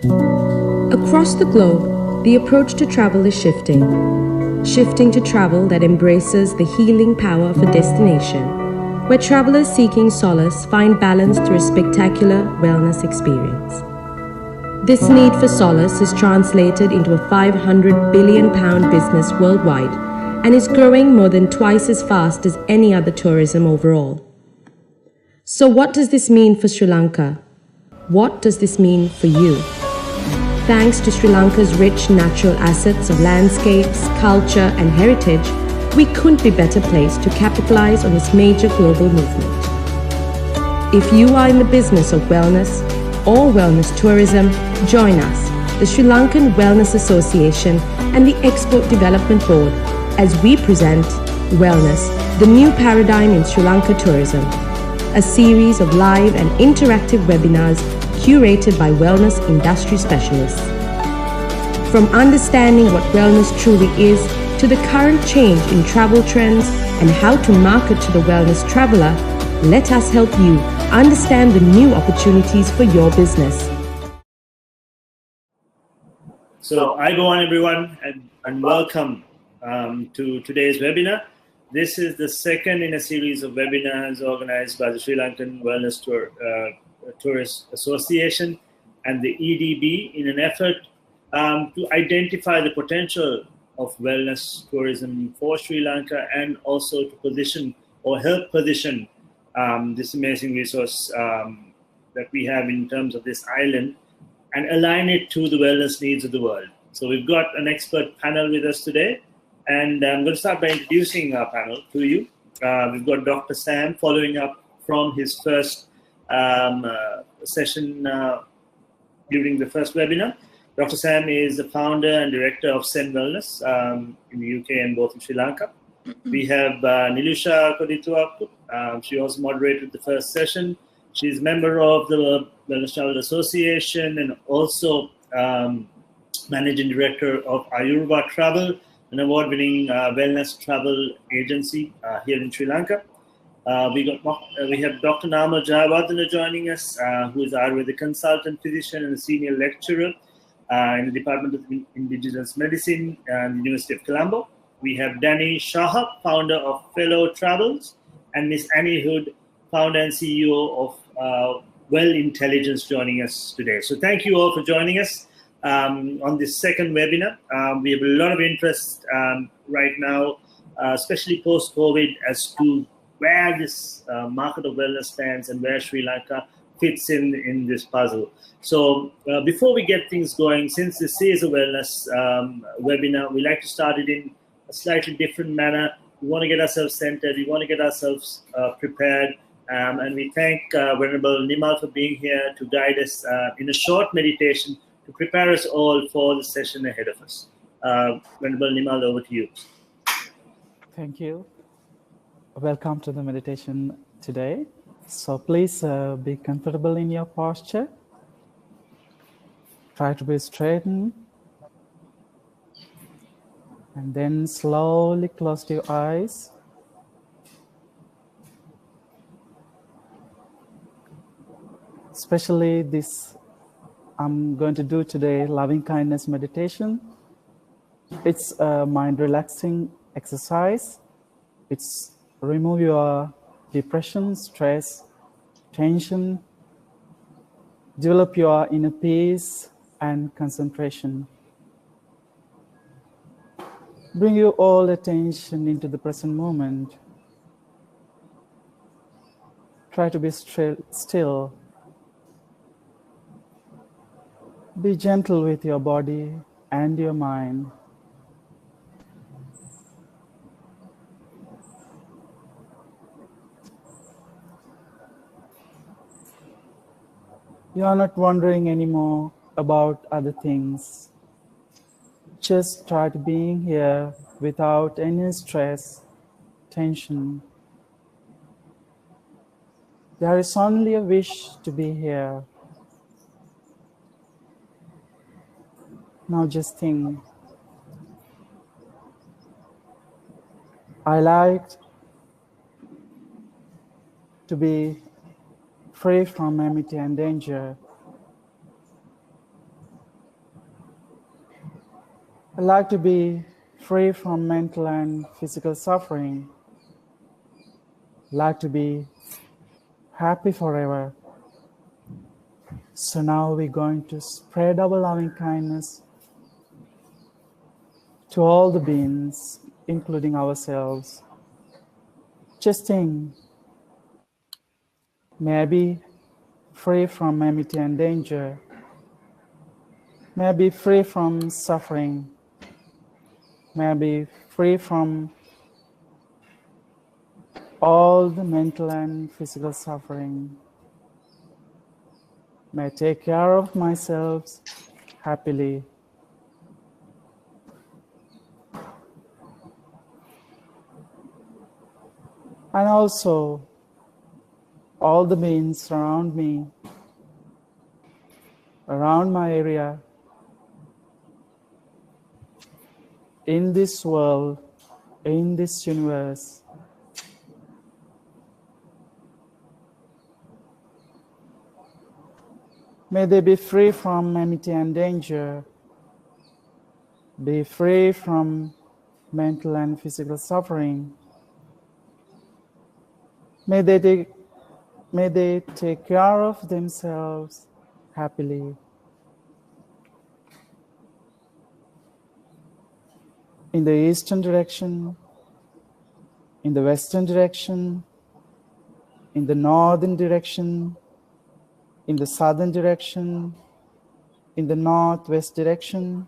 Across the globe, the approach to travel is shifting to travel that embraces the healing power of a destination, where travelers seeking solace find balance through a spectacular wellness experience. This need for solace is translated into a £500 billion business worldwide and is growing more than twice as fast as any other tourism overall. So what does this mean for Sri Lanka? What does this mean for you? Thanks to Sri Lanka's rich natural assets of landscapes, culture and heritage, we couldn't be better placed to capitalize on this major global movement. If you are in the business of wellness or wellness tourism, join us, the Sri Lankan Wellness Association and the Export Development Board, as we present Wellness, the New Paradigm in Sri Lanka Tourism, a series of live and interactive webinars curated by wellness industry specialists. From understanding what wellness truly is to the current change in travel trends and how to market to the wellness traveler, let us help you understand the new opportunities for your business. So, everyone, and welcome to today's webinar. This is the second in a series of webinars organized by the Sri Lankan Wellness Tourist Association and the EDB in an effort to identify the potential of wellness tourism for Sri Lanka and also to position or help position this amazing resource that we have in terms of this island and align it to the wellness needs of the world. So we've got an expert panel with us today, and I'm going to start by introducing our panel to you. We've got Dr. Sam following up from his first session during the first webinar. Dr. Sam is the founder and director of Sen Wellness in the UK and both in Sri Lanka. We have Nilusha Kodituaku. She also moderated the first session. She's a member of the Wellness Travel Association and also managing director of Ayurva Travel, an award-winning wellness travel agency here in Sri Lanka. We have Dr. Nama Jayawardena joining us, who is Ayurveda consultant, physician, and a senior lecturer in the Department of Indigenous Medicine at the University of Colombo. We have Danny Shahab, founder of Fellow Travels, and Miss Annie Hood, founder and CEO of Well Intelligence, joining us today. So thank you all for joining us on this second webinar. We have a lot of interest right now, especially post-COVID, as to where this market of wellness stands and where Sri Lanka fits in this puzzle. So before we get things going, since this is a wellness webinar, we like to start it in a slightly different manner. We want to get ourselves centered. We want to get ourselves prepared. And we thank Venerable Nimal for being here to guide us in a short meditation to prepare us all for the session ahead of us. Venerable Nimal, over to you. Thank you. Welcome to the meditation today. So please be comfortable in your posture. Try to be straightened. And then slowly close your eyes. Especially this, I'm going to do today loving kindness meditation. It's a mind relaxing exercise. It's remove your depression, stress, tension, develop your inner peace and concentration. Bring your all attention into the present moment. Try to be still. Be gentle with your body and your mind. You are not wondering anymore about other things. Just try to being here without any stress, tension. There is only a wish to be here. Now just think, I like to be free from enmity and danger. I'd like to be free from mental and physical suffering. I'd like to be happy forever. So now we're going to spread our loving kindness to all the beings, including ourselves. Just think, may I be free from enmity and danger. May I be free from suffering. May I be free from all the mental and physical suffering. May I take care of myself happily. And also, all the beings around me, around my area, in this world, in this universe. May they be free from enmity and danger, be free from mental and physical suffering. May they take care of themselves happily. In the eastern direction, in the western direction, in the northern direction, in the southern direction, in the northwest direction,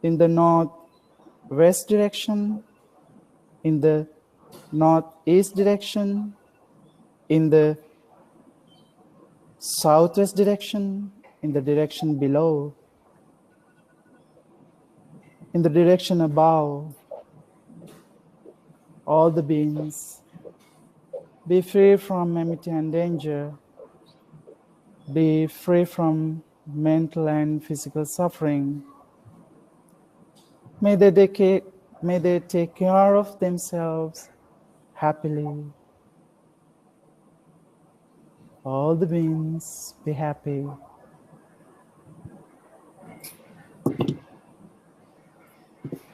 in the northwest direction, in the northeast direction, in the southwest direction, in the direction below, in the direction above, all the beings, be free from enmity and danger, be free from mental and physical suffering. May they take care of themselves happily. All the beings, be happy.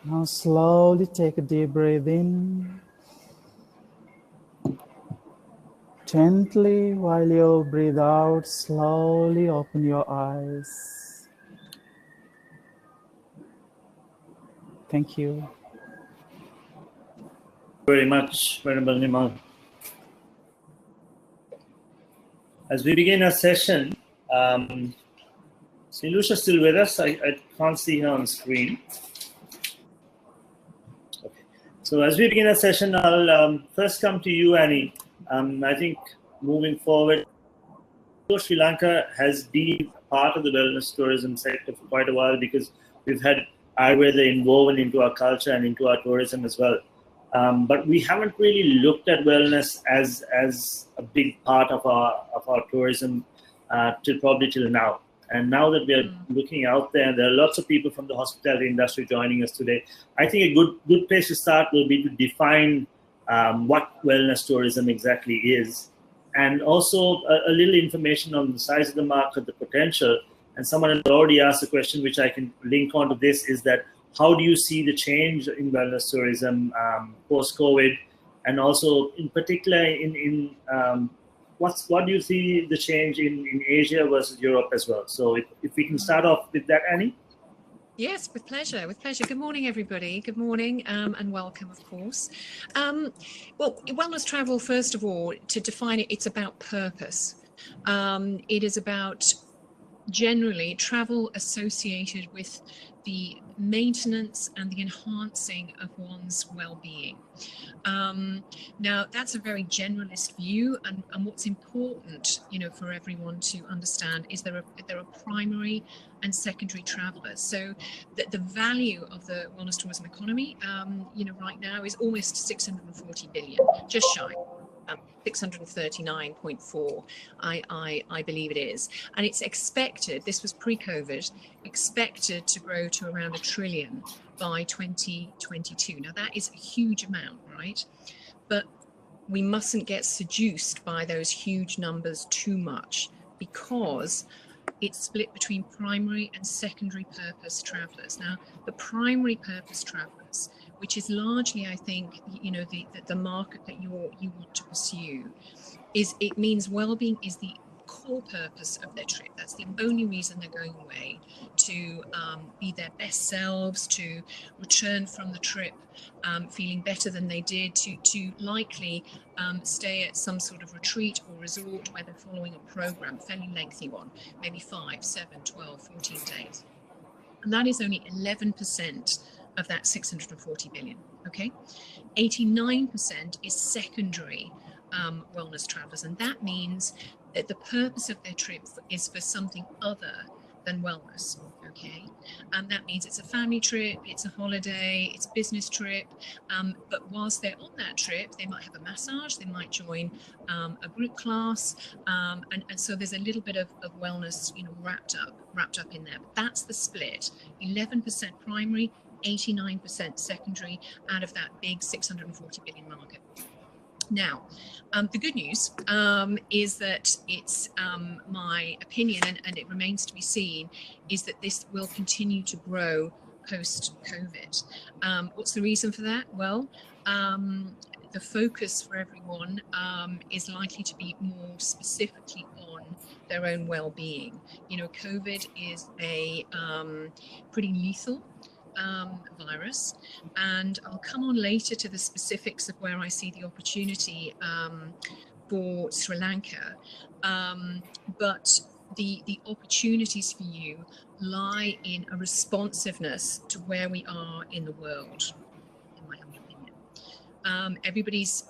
Now slowly take a deep breath in. Gently, while you breathe out, slowly open your eyes. Thank you. Very much, Venerable Nimal. As we begin our session, is Nilusha still with us? I can't see her on screen. Okay. So as we begin our session, I'll first come to you, Annie. I think moving forward, Sri Lanka has been part of the wellness tourism sector for quite a while because we've had Ayurveda inwoven into our culture and into our tourism as well. But we haven't really looked at wellness as a big part of our tourism till now. And now that we are looking out there, and there are lots of people from the hospitality industry joining us today, I think a good place to start will be to define what wellness tourism exactly is, and also a little information on the size of the market, the potential. And someone has already asked a question, which I can link onto this, is that how do you see the change in wellness tourism post-COVID, and also in particular in what do you see the change in Asia versus Europe as well? So if we can start off with that, Annie. Yes, with pleasure, with pleasure. Good morning, everybody. Good morning, and welcome, of course. Well, wellness travel, first of all, to define it, it's about purpose. It is about generally travel associated with the maintenance and the enhancing of one's well-being. Now, that's a very generalist view, and what's important, for everyone to understand is there are primary and secondary travelers. So the value of the wellness tourism economy, right now is almost 640 billion, just shy. 639.4, I believe it is, and it's expected, this was pre-COVID, expected to grow to around $1 trillion by 2022. Now that is a huge amount, right? But we mustn't get seduced by those huge numbers too much, because it's split between primary and secondary purpose travellers. Now, the primary purpose travellers, which is largely, I think, the market that you want to pursue, it means well-being is the core purpose of their trip. That's the only reason they're going away, to be their best selves, to return from the trip feeling better than they did, to likely stay at some sort of retreat or resort where they're following a program, fairly lengthy one, maybe 5, 7, 12, 14 days. And that is only 11% of that 640 billion, okay? 89% is secondary wellness travelers, and that means that the purpose of their trip is for something other than wellness, okay? And that means it's a family trip, it's a holiday, it's a business trip, but whilst they're on that trip, they might have a massage, they might join a group class, and so there's a little bit of wellness, wrapped up in there. But that's the split: 11% primary, 89% secondary out of that big 640 billion market. Now, the good news is that it's my opinion, and it remains to be seen, is that this will continue to grow post-COVID. What's the reason for that? Well, the focus for everyone is likely to be more specifically on their own well-being. COVID is a pretty lethal virus, and I'll come on later to the specifics of where I see the opportunity for Sri Lanka, but the opportunities for you lie in a responsiveness to where we are in the world, in my humble opinion. Everybody's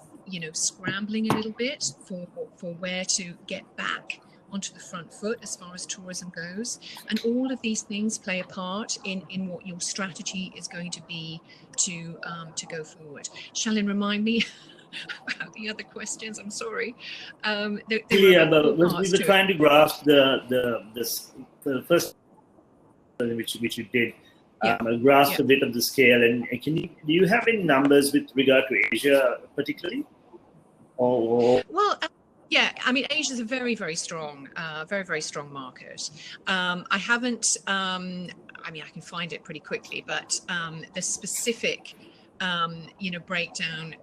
scrambling a little bit for where to get back onto the front foot as far as tourism goes, and all of these things play a part in what your strategy is going to be to go forward. Shalin, remind me about the other questions. I'm sorry. But we were trying to grasp the first which you did. Grasp a bit of the scale, and do you have any numbers with regard to Asia particularly? Well. Yeah, I mean, Asia is a very, very strong market. I haven't, I mean, I can find it pretty quickly, but the specific, breakdown,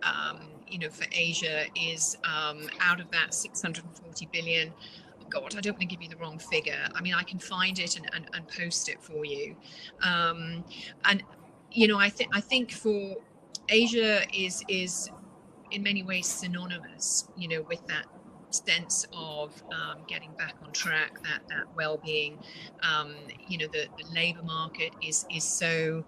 for Asia is out of that 640 billion. God, I don't want to give you the wrong figure. I mean, I can find it and post it for you. And, I think for Asia is in many ways synonymous, with that sense of getting back on track, that well-being. The labour market is so,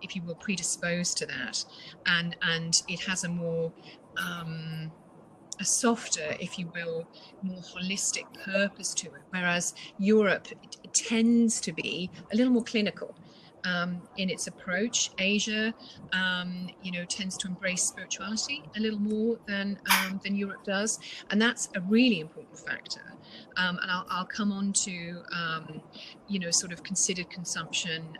if you will, predisposed to that, and it has a more a softer, if you will, more holistic purpose to it, whereas Europe tends to be a little more clinical in its approach. Asia, tends to embrace spirituality a little more than Europe does, and that's a really important factor. And I'll come on to, sort of considered consumption,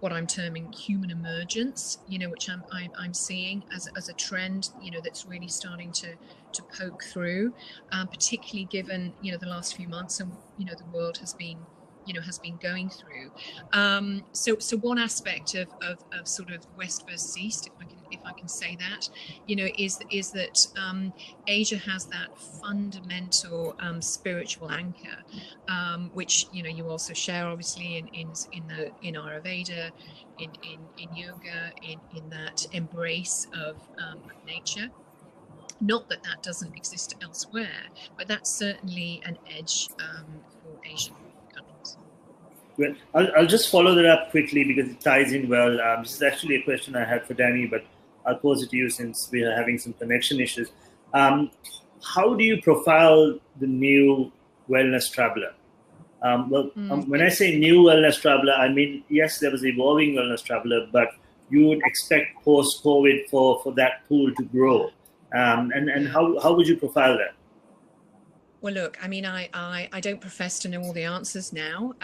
what I'm terming human emergence, which I'm seeing as a trend, that's really starting to poke through, particularly given, the last few months and, the world has been going through. So one aspect of sort of West versus East, if I can say that, is that Asia has that fundamental spiritual anchor, which you also share obviously in Ayurveda, in yoga, in that embrace of nature. Not that doesn't exist elsewhere, but that's certainly an edge for Asian countries. Well, I'll just follow that up quickly because it ties in well. This is actually a question I had for Danny, but I'll pose it to you since we are having some connection issues. How do you profile the new wellness traveler? When I say new wellness traveler, I mean, yes, there was evolving wellness traveler, but you would expect post-COVID for that pool to grow. And how would you profile that? Well, look, I mean, I don't profess to know all the answers now.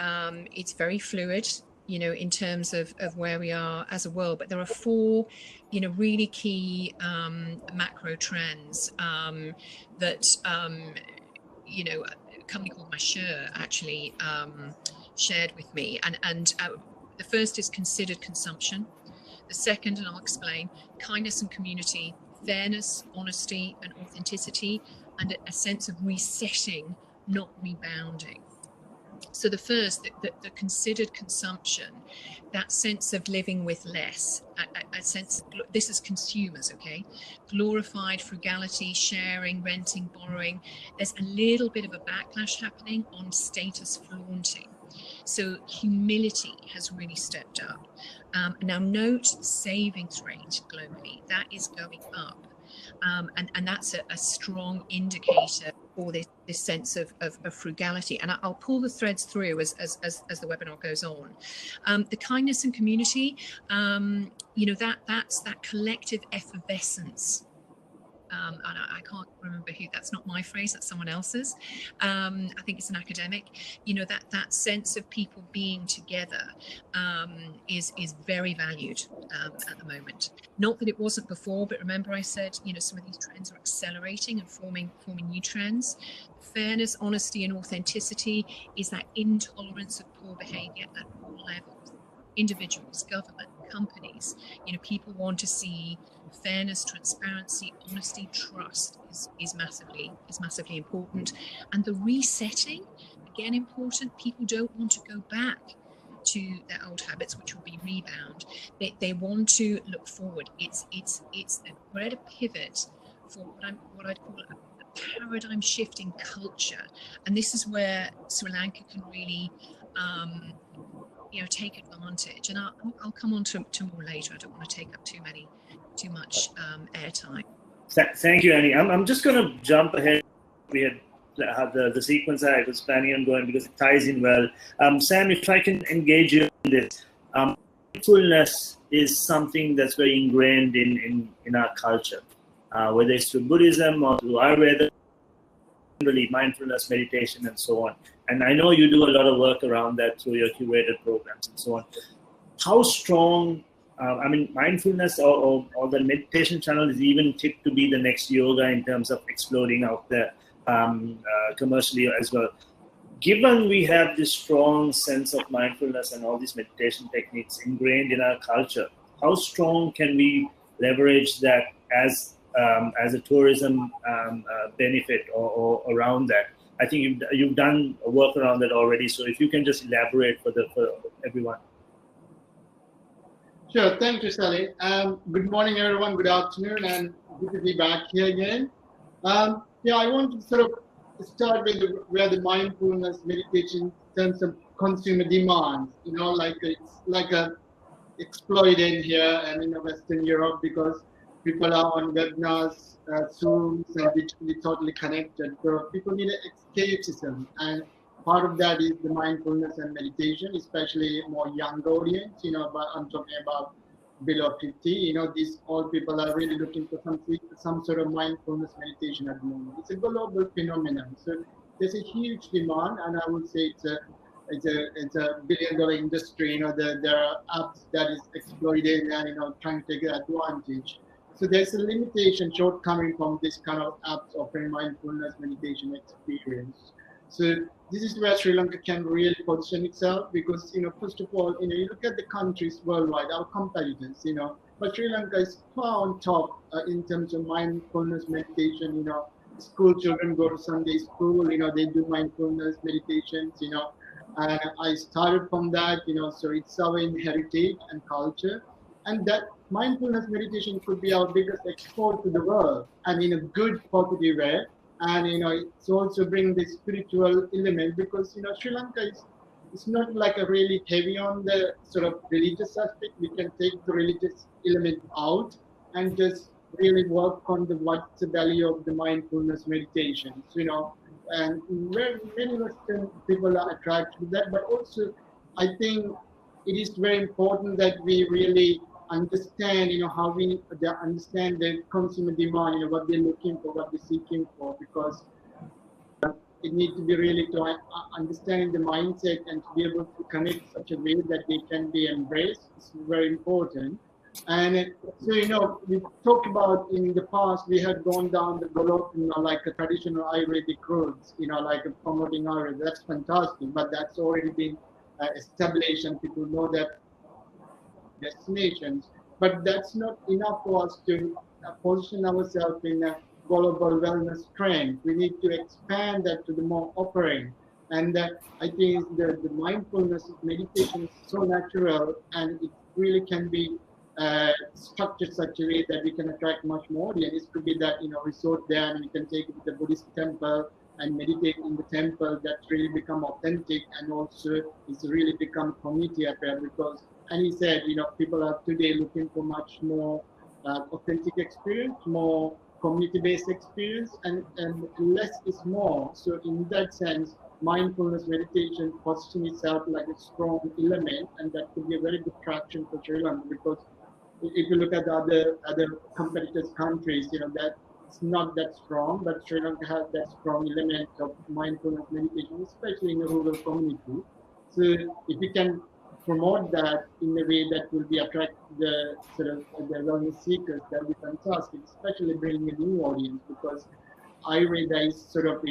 It's very fluid, in terms of where we are as a world. But there are 4, really key macro trends that, company called Masher actually shared with me, and the first is considered consumption. The second, and I'll explain, kindness and community, fairness, honesty and authenticity, and a sense of resetting, not rebounding. So the first, the considered consumption, that sense of living with less, a sense, this is consumers, okay? Glorified frugality, sharing, renting, borrowing. There's a little bit of a backlash happening on status flaunting. So humility has really stepped up. Now note the savings rate globally, that is going up. And that's a strong indicator for this sense of frugality. And I'll pull the threads through as the webinar goes on. The kindness and community, that's that collective effervescence. And I can't remember who, that's not my phrase, that's someone else's. I think it's an academic. That sense of people being together is very valued at the moment. Not that it wasn't before, but remember I said, some of these trends are accelerating and forming new trends. Fairness, honesty and authenticity is that intolerance of poor behavior at all levels. Individuals, government, companies, people want to see fairness, transparency, honesty, trust is massively important. And the resetting, again, important. People don't want to go back to their old habits, which will be rebound. They want to look forward. We're at a pivot for what I'd call a paradigm shifting culture. And this is where Sri Lanka can really take advantage. And I'll come on to more later. I don't want to take up too much airtime. Thank you, Annie. I'm just going to jump ahead. We had the sequence I was planning on going because it ties in well. Sam, if I can engage you in this, mindfulness is something that's very ingrained in our culture, whether it's through Buddhism or through Ayurveda, really mindfulness, meditation, and so on. And I know you do a lot of work around that through your curated programs and so on. How strong, mindfulness or the meditation channel is even tipped to be the next yoga in terms of exploding out there commercially as well. Given we have this strong sense of mindfulness and all these meditation techniques ingrained in our culture, how strong can we leverage that as a tourism benefit or around that? I think you've done work around that already. So if you can just elaborate for everyone. Sure. Thank you, Sally. Good morning, everyone. Good afternoon, and good to be back here again. I want to sort of start with where the mindfulness meditation in terms of consumer demands. It's like a exploited here and in Western Europe because people are on webinars, Zooms, and digitally totally connected. So people need an escapism, and part of that is the mindfulness and meditation, especially more young audience. But I'm talking about below 50. These old people are really looking for some sort of mindfulness meditation at the moment. It's a global phenomenon. So there's a huge demand, and I would say it's a billion-dollar industry. There are apps that is exploited and trying to take advantage. So there's a limitation, shortcoming from this kind of apps offering mindfulness meditation experience. So this is where Sri Lanka can really position itself because, first of all, you look at the countries worldwide, our competitors, but Sri Lanka is far on top in terms of mindfulness meditation. School children go to Sunday school, they do mindfulness meditations, and I started from that, so it's our heritage and culture. And that mindfulness meditation could be our biggest export to the world, and in a good, positive way. And it's also bring the spiritual element because Sri Lanka is not like a really heavy on the sort of religious aspect. We can take the religious element out and just really work on what's the value of the mindfulness meditation. And many Western people are attracted to that, but also I think it is very important that we really understand, how we understand the consumer demand, what they're looking for, what they're seeking for, because it needs to be really to understanding the mindset and to be able to connect such a way that they can be embraced. It's very important. And so, we talked about in the past, we had gone down the road, like a traditional Ayurvedic routes, like promoting Ayurveda. That's fantastic, but that's already been established and people know that destinations. But that's not enough for us to position ourselves in a global wellness trend. We need to expand that to the more offering. And I think the mindfulness meditation is so natural and it really can be structured such a way that we can attract much more audience. It could be that resort there and we can take it to the Buddhist temple and meditate in the temple. That really become authentic and also it's really become community affair because. And he said, people are today looking for much more authentic experience, more community-based experience, and less is more. So in that sense, mindfulness meditation positions itself like a strong element, and that could be a very good traction for Sri Lanka because if you look at the other competitors' countries, that it's not that strong, but Sri Lanka has that strong element of mindfulness meditation, especially in the rural community. So if we can promote that in a way that will be attract the sort of the wellness seekers, that will be fantastic, especially bringing a new audience because Ayurveda is sort of,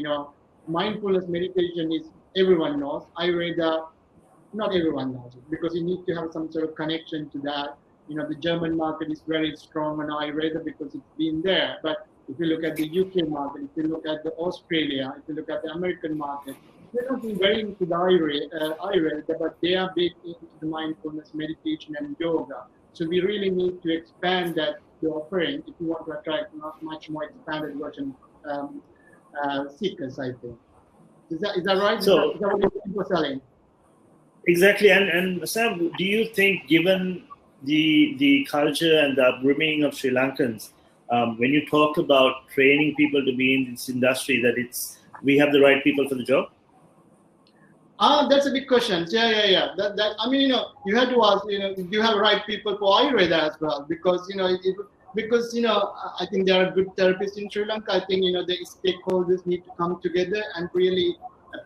mindfulness meditation is everyone knows. Ayurveda, not everyone knows it because you need to have some sort of connection to that. The German market is very strong on Ayurveda because it's been there. But if you look at the UK market, if you look at the Australia, if you look at the American market, they're not very into the Ayurveda, but they are big into the mindfulness, meditation, and yoga. So we really need to expand that to offering if you want to attract much more expanded version seekers, I think. Is that right? So, is that what you're looking for selling? Exactly. And Sam, do you think, given the culture and the upbringing of Sri Lankans, when you talk about training people to be in this industry, that we have the right people for the job? That's a big question. Yeah. That I mean, you have to ask, do you have right people for Ayurveda as well? Because I think there are good therapists in Sri Lanka. I think the stakeholders need to come together and really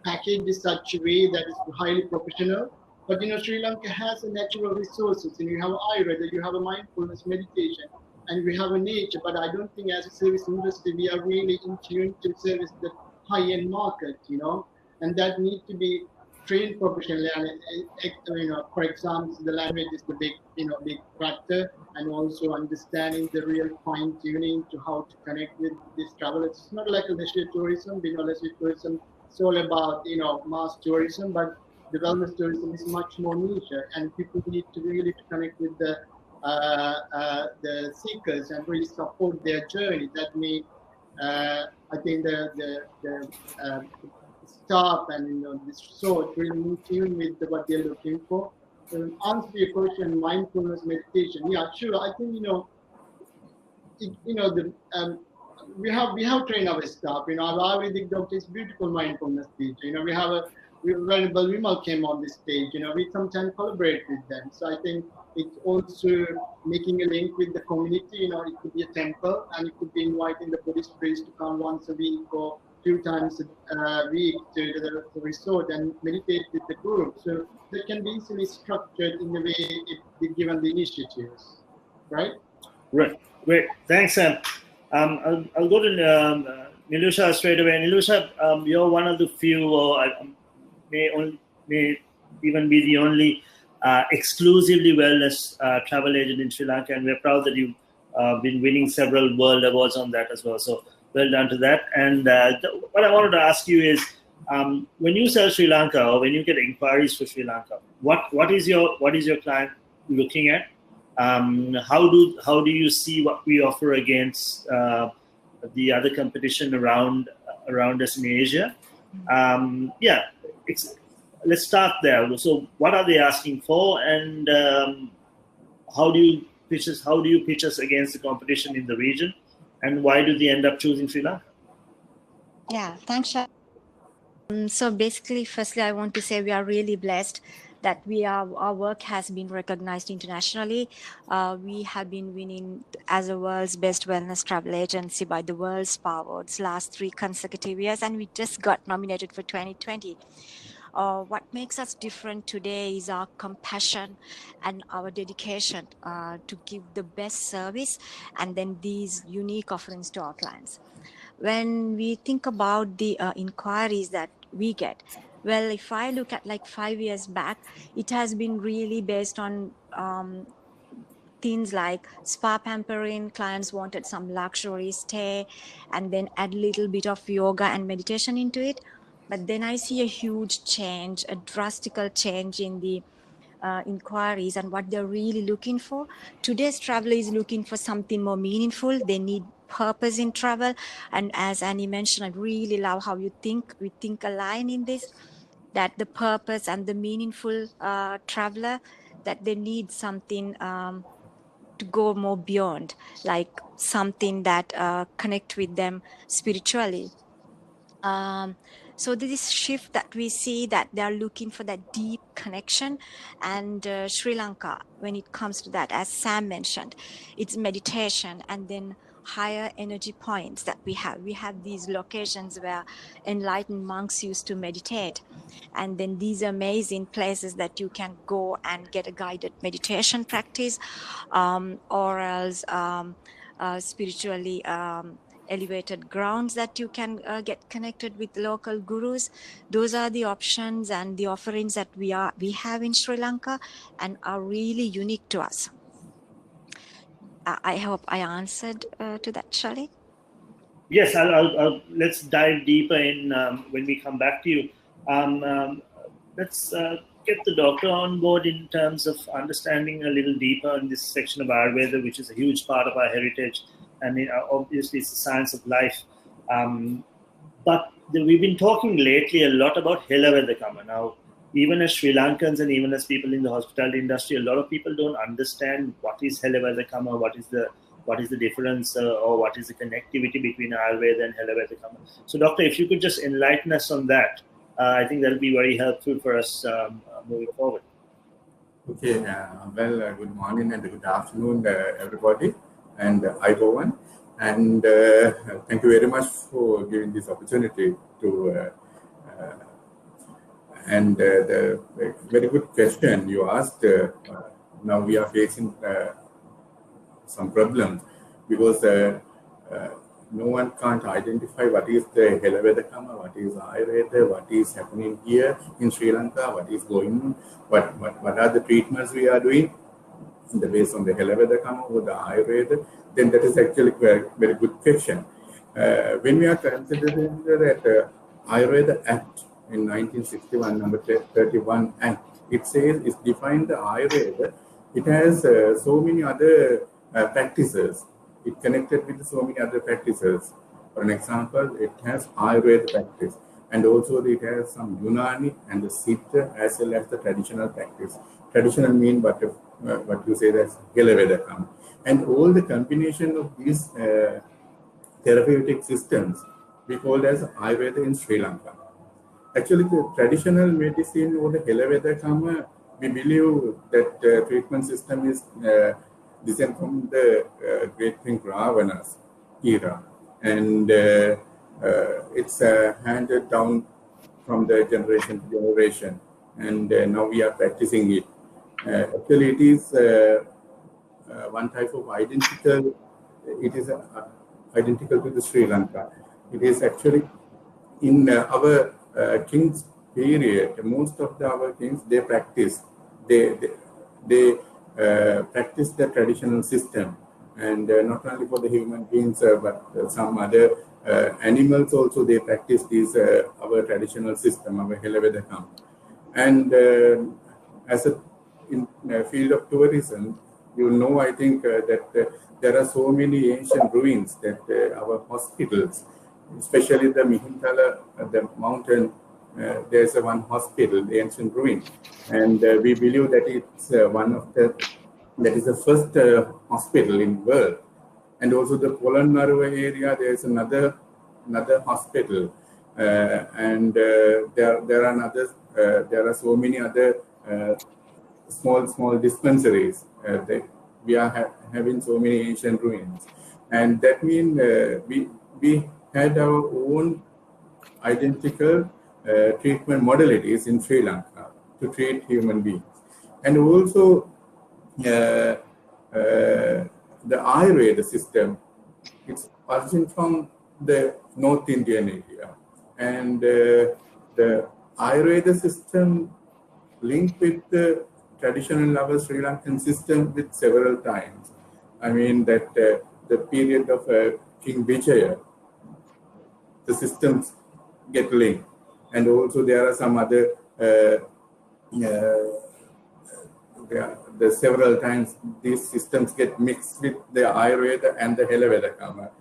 package in such a way that is highly professional. But Sri Lanka has a natural resources. You have Ayurveda, you have a mindfulness meditation, and we have a nature. But I don't think as a service industry we are really in tune to service the high-end market. And that need to be trained professionally. And for example, the language is the big factor, and also understanding the real fine tuning to how to connect with these travelers. It's not like a leisure tourism. Leisure tourism is all about mass tourism, but the wellness tourism is much more niche, and people need to really connect with the seekers and really support their journey. That means I think the staff and this resort really in tune with what they're looking for. So answer your question, mindfulness meditation. Yeah, sure. I think we have trained our staff. Our Ayurvedic doctor is beautiful mindfulness teacher. When Balvimal came on this stage, we sometimes collaborate with them. So I think it's also making a link with the community. It could be a temple, and it could be inviting the Buddhist priest to come once a week or 2 times a week to the resort and meditate with the group. So that can be easily structured in the way if given the initiatives, right? Right. Great. Thanks, Sam. I'll go to Nilusha straight away. Nilusha, you're one of the few, or may even be the only exclusively wellness travel agent in Sri Lanka, and we're proud that you've been winning several world awards on that as well. So well done to that. And what I wanted to ask you is, when you sell Sri Lanka or when you get inquiries for Sri Lanka, what is your client looking at? How do you see what we offer against the other competition around us in Asia? Let's start there. So what are they asking for, and how do you pitch us against the competition in the region, and why do they end up choosing Sri Lanka? Yeah, thanks, Shah. So basically, firstly, I want to say we are really blessed that our work has been recognized internationally. We have been winning as the world's best wellness travel agency by the World's Spa Awards last 3 consecutive years, and we just got nominated for 2020. What makes us different today is our compassion and our dedication to give the best service and then these unique offerings to our clients. When we think about the inquiries that we get, well, if I look at like 5 years back, it has been really based on things like spa pampering. Clients wanted some luxury stay and then add a little bit of yoga and meditation into it. But then I see a huge change, a drastical change in the inquiries and what they're really looking for. Today's traveler is looking for something more meaningful. They need purpose in travel. And as Annie mentioned, I really love how we think align in this, that the purpose and the meaningful traveler, that they need something to go more beyond, like something that connect with them spiritually. So this shift that we see, that they are looking for that deep connection, and Sri Lanka, when it comes to that, as Sam mentioned, it's meditation and then higher energy points that we have these locations where enlightened monks used to meditate, and then these amazing places that you can go and get a guided meditation practice, or else spiritually elevated grounds that you can get connected with local gurus. Those are the options and the offerings that we have in Sri Lanka and are really unique to us. I hope I answered to that, Shali. Yes, I'll let's dive deeper in when we come back to you. Let's get the doctor on board in terms of understanding a little deeper in this section of Ayurveda, which is a huge part of our heritage, and obviously it's the science of life. But we've been talking lately a lot about Helavedakama. Now, even as Sri Lankans and even as people in the hospitality industry, a lot of people don't understand what is Helavedakama, what is the difference, or what is the connectivity between Ayurveda and Helavedakama. So, doctor, if you could just enlighten us on that, I think that'll be very helpful for us moving forward. Okay, good morning and good afternoon, everybody, and hi, Rowan. And thank you very much for giving this opportunity to. And the very good question you asked. Now we are facing some problems because no one can't identify what is the Helavedakama, what is Ayurveda, what is happening here in Sri Lanka, what is going on, what are the treatments we are doing based on the Helavedakama or the Ayurveda. Then that is actually a very good question. When we are considering that Ayurveda Act in 1961, number 31 Act, it says, it defined the Ayurveda. It has so many other practices. It connected with so many other practices. For an example, it has Ayurveda practice, and also it has some Unani and the Siddha as well as the traditional practice. Traditional mean what you say, that's Helavedakama. And all the combination of these therapeutic systems we call as Ayurveda in Sri Lanka. Actually, the traditional medicine or the Helavedakama, we believe that treatment system is descent from the great king Ravana's era, and it's handed down from the generation to generation, and now we are practicing it. Actually, it is one type of identical. It is identical to the Sri Lanka. It is actually in our king's period. Most of our kings, they practice. They practice the traditional system, and not only for the human beings, but some other animals also, they practice this our traditional system, our Helavedakam. And as a in field of tourism, you know, I think that there are so many ancient ruins that our hospitals, especially the Mihintala, the mountain, there's one hospital, the ancient ruin, and we believe that it's one of that is the first hospital in the world. And also the Polonnaruwa area, there's another hospital, and there are so many other small dispensaries. We are having so many ancient ruins, and that means we had our own identical treatment modalities in Sri Lanka to treat human beings. And also the Ayurveda system, it's origin from the North Indian area. And the Ayurveda system linked with the traditional our Sri Lankan system with several times. I mean that the period of King Vijaya, the systems get linked. And also there are some other, the several times these systems get mixed with the Ayurveda and the Helavedakama.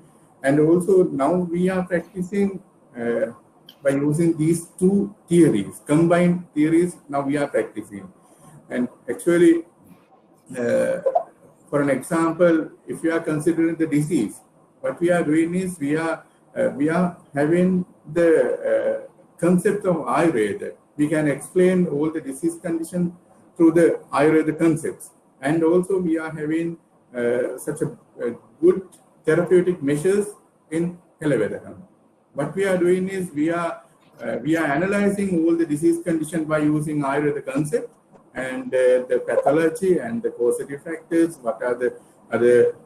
And also now we are practicing by using these two theories, combined theories, now we are practicing. And actually, for an example, if you are considering the disease, what we are doing is we are having the concept of Ayurveda. We can explain all the disease condition through the Ayurveda concepts. And also we are having such a good therapeutic measures in Helavedakama. What we are doing is we are analyzing all the disease condition by using Ayurveda concept and the pathology and the causative factors, what are the other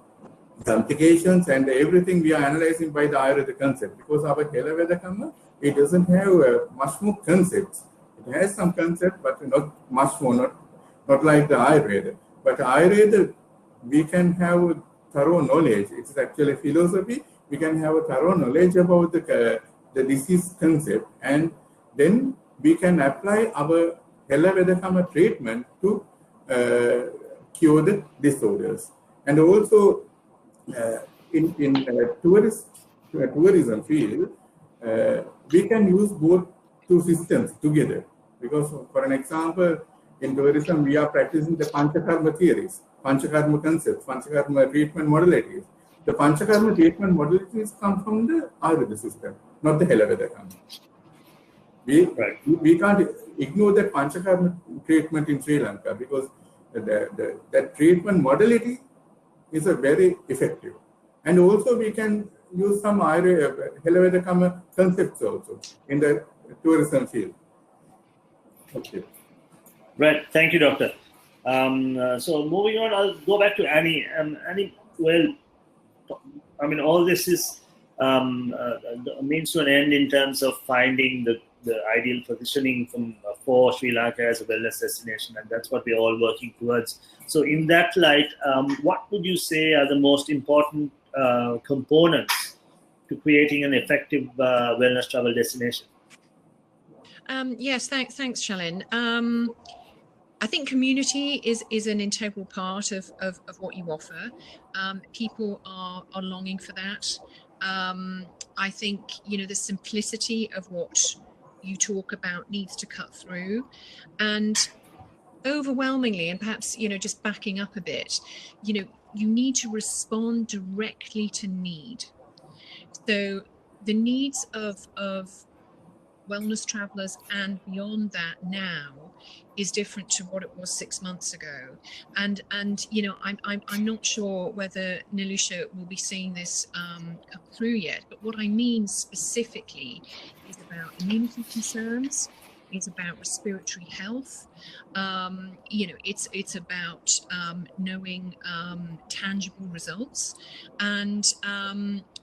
complications and everything we are analyzing by the Ayurveda concept. Because our Helavedakama, it doesn't have much more concepts. It has some concept, but not much more, not like the Ayurveda. But Ayurveda, we can have thorough knowledge. It's actually philosophy. We can have a thorough knowledge about the disease concept, and then we can apply our Helavedakama treatment to cure the disorders. And also in tourism field, we can use both two systems together. Because for an example, in tourism, we are practicing the Panchakarma theories, Panchakarma concepts, Panchakarma treatment modalities. The Panchakarma treatment modalities come from the Ayurveda system, not the Helavedakama. We can't ignore that Panchakarma treatment in Sri Lanka because that treatment modality is a very effective. And also we can use some Helavedakama concepts also in the tourism field. Okay. Right. Thank you, Doctor. So moving on, I'll go back to Annie. Annie, well, I mean, all this is means to an end in terms of finding the ideal positioning for Sri Lanka as a wellness destination, and that's what we're all working towards. So in that light, what would you say are the most important components to creating an effective wellness travel destination? Yes, thanks, Shalin. I think community is an integral part of what you offer. People are longing for that. I think, the simplicity of what you talk about needs to cut through, and overwhelmingly, and perhaps, just backing up a bit, you need to respond directly to need. So the needs of wellness travelers and beyond that now is different to what it was 6 months ago, and I'm not sure whether Nilusha will be seeing this come through yet, but what I mean specifically is about immunity concerns, is about respiratory health, it's about knowing tangible results, and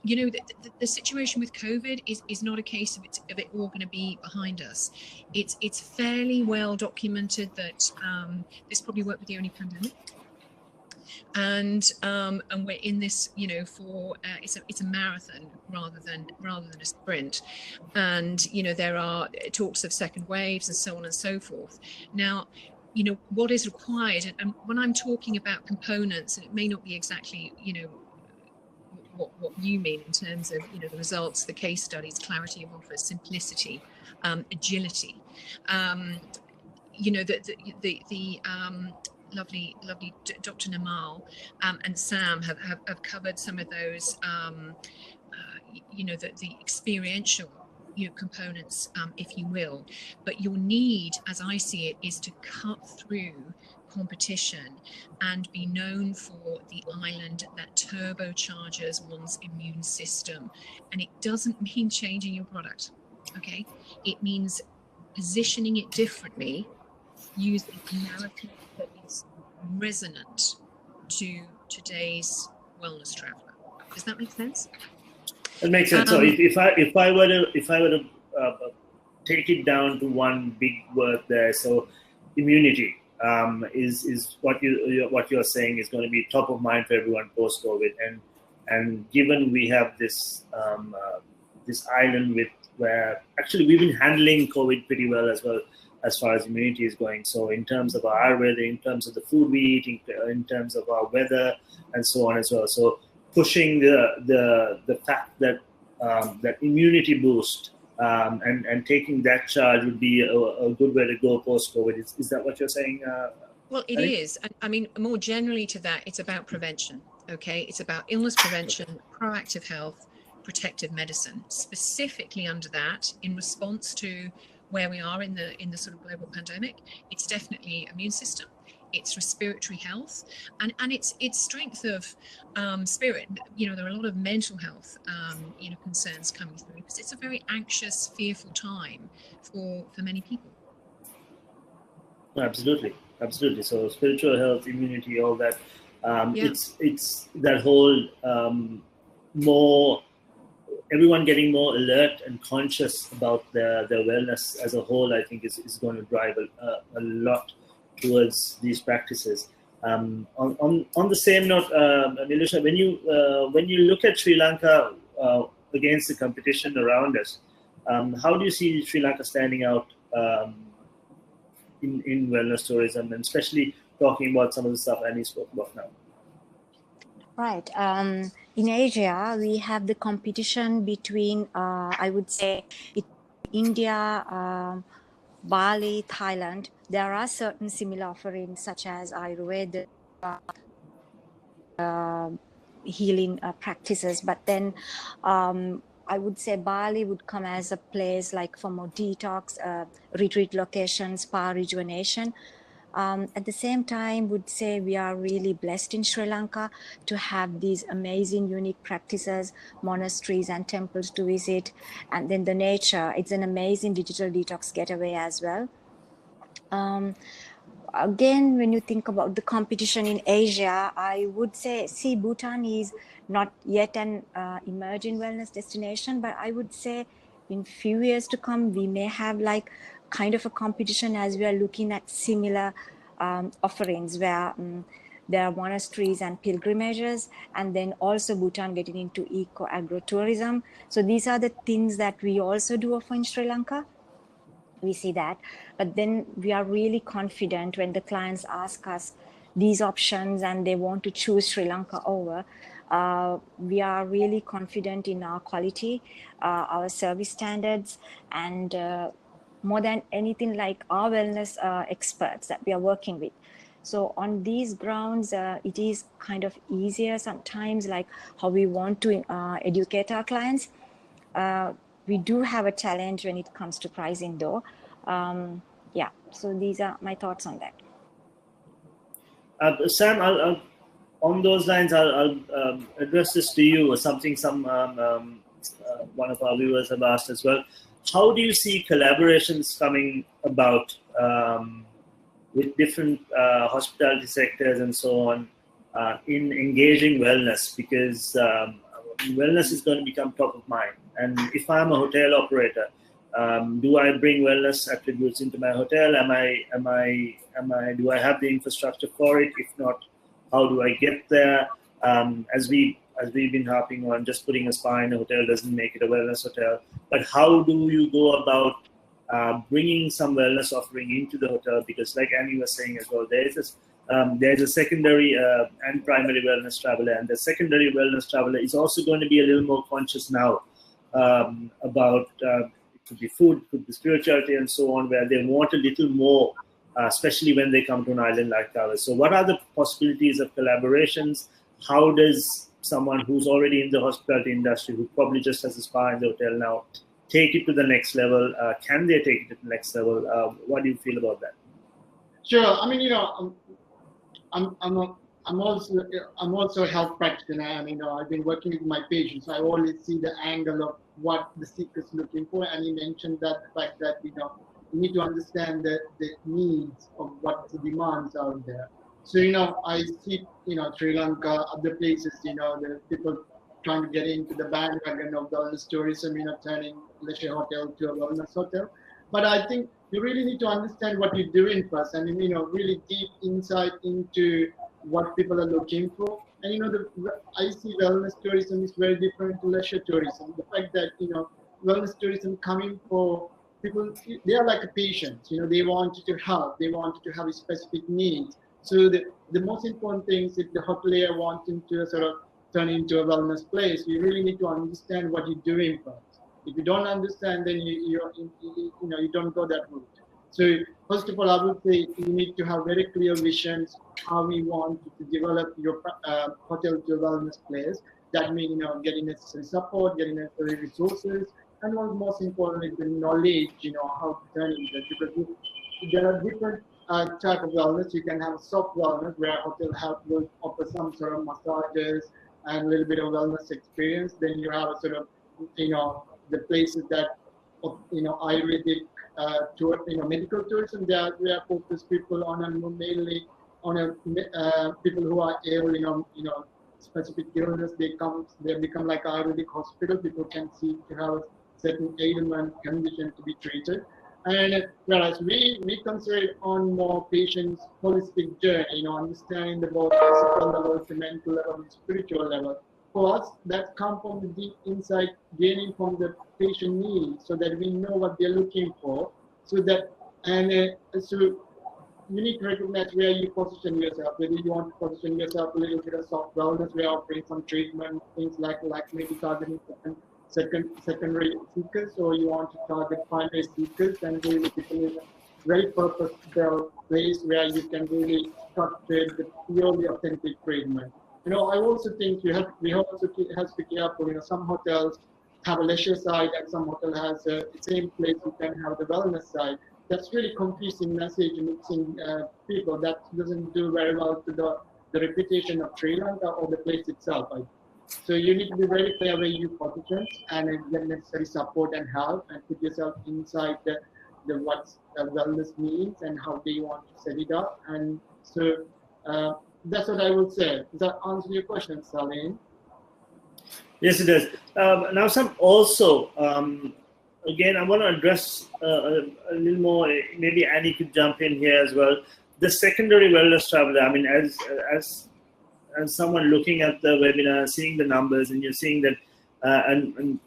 the situation with COVID is not a case of it all going to be behind us. It's fairly well documented that this probably won't be the only pandemic, and we're in this, for it's a marathon rather than a sprint, and there are talks of second waves and so on and so forth. Now, what is required, and when I'm talking about components, and it may not be exactly what you mean in terms of the results, the case studies, clarity of offer, simplicity, agility, the lovely Dr. Namal and Sam have covered some of those the experiential components, if you will, but your need, as I see it, is to cut through competition and be known for the island that turbocharges one's immune system. And it doesn't mean changing your product. Okay, it means positioning it differently, using a narrative that is resonant to today's wellness traveler. Does that make sense? It makes sense. So if I were to take it down to one big word there, so immunity is what you're saying is going to be top of mind for everyone post COVID, and given we have this this island where actually we've been handling COVID pretty well as far as immunity is going. So in terms of our weather, in terms of the food we eat, in terms of our weather, and so on as well. So pushing the fact that that immunity boost and taking that charge would be a good way to go post-COVID. Is that what you're saying? Well, it is. I mean, more generally to that, it's about prevention. Okay, it's about illness prevention, proactive health, protective medicine. Specifically under that, in response to where we are in the sort of global pandemic, it's definitely immune system, it's respiratory health, and it's strength of spirit. You know, there are a lot of mental health concerns coming through because it's a very anxious, fearful time for many people. Absolutely. So spiritual health, immunity, all that. It's that whole more everyone getting more alert and conscious about their wellness as a whole. I think is going to drive a lot towards these practices. On the same note, Nilusha, when you look at Sri Lanka against the competition around us, how do you see Sri Lanka standing out in wellness tourism, and especially talking about some of the stuff Annie spoke about now? Right. In Asia, we have the competition between, I would say, India, Bali, Thailand. There are certain similar offerings such as Ayurveda, healing practices, but then I would say Bali would come as a place like for more detox, retreat locations, spa rejuvenation. At the same time, would say we are really blessed in Sri Lanka to have these amazing, unique practices, monasteries and temples to visit. And then the nature, it's an amazing digital detox getaway as well. Again, when you think about the competition in Asia, I would say, Bhutan is not yet an emerging wellness destination, but I would say in few years to come, we may have like kind of a competition as we are looking at similar offerings where there are monasteries and pilgrimages, and then also Bhutan getting into eco-agro-tourism. So these are the things that we also do offer in Sri Lanka. We see that, but then we are really confident when the clients ask us these options and they want to choose Sri Lanka over. We are really confident in our quality, our service standards, and more than anything, like our wellness experts that we are working with. So on these grounds, it is kind of easier sometimes, like how we want to educate our clients. We do have a challenge when it comes to pricing though. Yeah, so these are my thoughts on that. Sam, I'll on those lines, I'll address this to you, or something one of our viewers have asked as well. How do you see collaborations coming about with different hospitality sectors and so on in engaging wellness? Because wellness is going to become top of mind. And if I'm a hotel operator, do I bring wellness attributes into my hotel? Do I have the infrastructure for it? If not, how do I get there? As we've been harping on, just putting a spa in a hotel doesn't make it a wellness hotel. But how do you go about bringing some wellness offering into the hotel? Because like Annie was saying as well, there's a secondary and primary wellness traveler, and the secondary wellness traveler is also going to be a little more conscious now about it could be food, it could be spirituality, and so on, where they want a little more, especially when they come to an island like ours. So what are the possibilities of collaborations? How does someone who's already in the hospitality industry, who probably just has a spa in the hotel now, take it to the next level? Can they take it to the next level? What do you feel about that? Sure. I mean, I'm I'm also a health practitioner, and I've been working with my patients. So I always see the angle of what the sick is looking for, and he mentioned that the fact that you need to understand the needs of what the demands out there. So I see Sri Lanka, other places, the people trying to get into the bandwagon of wellness tourism, turning leisure hotel to a wellness hotel. But I think you really need to understand what you're doing first, and really deep insight into what people are looking for. And I see wellness tourism is very different to leisure tourism. The fact that wellness tourism coming for people, they are like a patient. They want you to help, they want you to have a specific needs. So the most important thing is if the hotelier wanting to sort of turn into a wellness place, you really need to understand what you're doing first. If you don't understand, then you don't go that route. So first of all, I would say you need to have very clear visions how we want to develop your hotel to a wellness place. That means getting necessary support, getting necessary resources, and most importantly, the knowledge how to turn into it. Because there are different type of wellness. You can have a soft wellness where a hotel will offer some sort of massages and a little bit of wellness experience. Then you have a sort of the places that Ayurvedic tour, medical tourism. They are focused people on mainly on people who are ill, specific illness. They become like Ayurvedic hospital. People can seek to have a certain ailment condition to be treated. And whereas we concentrate on more patients' holistic journey, understanding the both physical level, the mental level, and spiritual level. For us, that comes from the deep insight gaining from the patient needs, so that we know what they're looking for. So you need to recognize where you position yourself. Whether you want to position yourself a little bit of soft wellness, we're offering some treatment, things like maybe targeting secondary seekers, or you want to target primary seekers, and really people in a very purpose-built place where you can really structure the purely authentic treatment. I also think we also have to be careful. Some hotels have a leisure side, and some hotel has the same place you can have the wellness side. That's really confusing message, mixing people. That doesn't do very well to the reputation of Sri Lanka or the place itself. So you need to be very clear where you position and get necessary support and help, and put yourself inside the what wellness means and how they want to set it up. And so that's what I would say. Does that answer your question, Salim? Yes, it does. Now, also, again, I want to address a little more. Maybe Annie could jump in here as well. The secondary wellness traveler. I mean, as someone looking at the webinar, seeing the numbers, and you're seeing that, and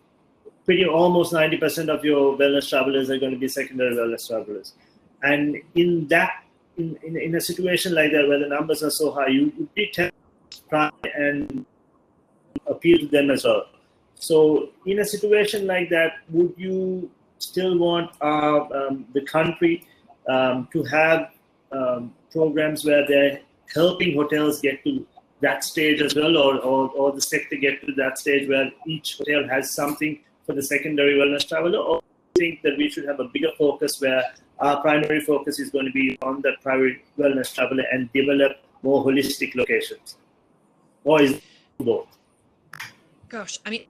pretty almost 90% of your wellness travelers are going to be secondary wellness travelers. And in a situation like that, where the numbers are so high, you try and appeal to them as well. So in a situation like that, would you still want the country to have programs where they're helping hotels get to that stage as well, or the sector get to that stage where each hotel has something for the secondary wellness traveler? Or do you think that we should have a bigger focus where our primary focus is going to be on that primary wellness traveler and develop more holistic locations? Or is it both? Gosh, I mean,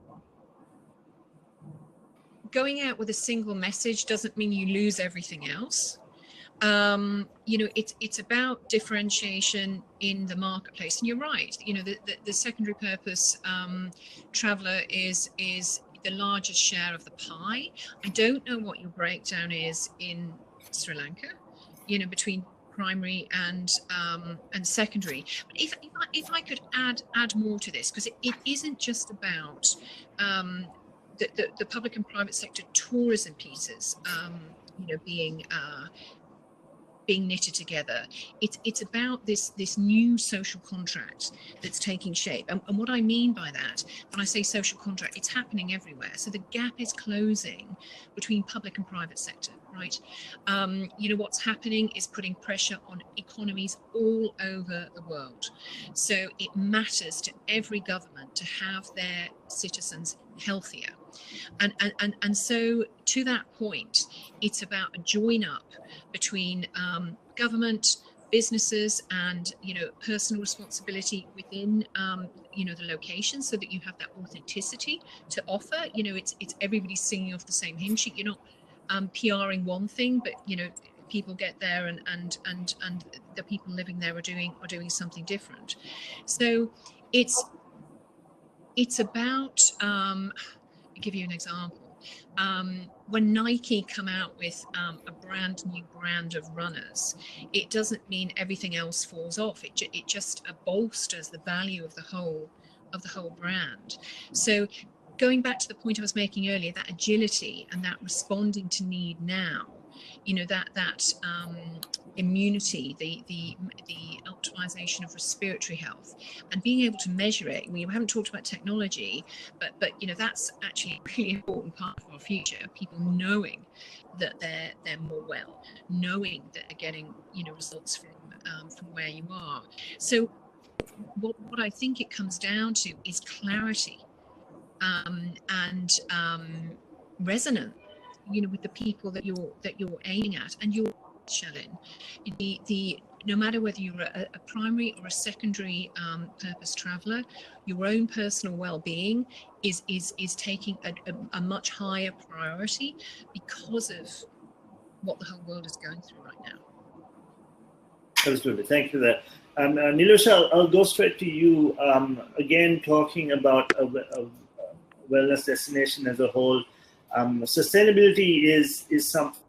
going out with a single message doesn't mean you lose everything else. It's about differentiation in the marketplace, and you're right. The secondary purpose traveler is the largest share of the pie. I don't know what your breakdown is in Sri Lanka, between primary and secondary. But if I could add more to this, because it isn't just about the public and private sector tourism pieces, being knitted together. It's about this new social contract that's taking shape. And what I mean by that, when I say social contract, it's happening everywhere. So the gap is closing between public and private sector, right? What's happening is putting pressure on economies all over the world. So it matters to every government to have their citizens healthier. And so to that point, it's about a join up between government, businesses and, personal responsibility within, the location, so that you have that authenticity to offer. It's everybody singing off the same hymn sheet. You're not PRing one thing, but people get there and the people living there are doing something different. So it's about I'll give you an example. When Nike come out with a brand new brand of runners, it doesn't mean everything else falls off. It just bolsters the value of the whole brand. So going back to the point I was making earlier, that agility and that responding to need now, that immunity, the optimization of respiratory health, and being able to measure it. We haven't talked about technology, but that's actually a really important part of our future. People knowing that they're more well, knowing that they're getting results from where you are. So what I think it comes down to is clarity and resonance, with the people that you're aiming at. And you're, Shalin, the no matter whether you're a primary or a secondary purpose traveller, your own personal well-being is taking a much higher priority because of what the whole world is going through right now. Absolutely, thank you for that. Nilusha, I'll go straight to you. Again, talking about a wellness destination as a whole. Sustainability is something,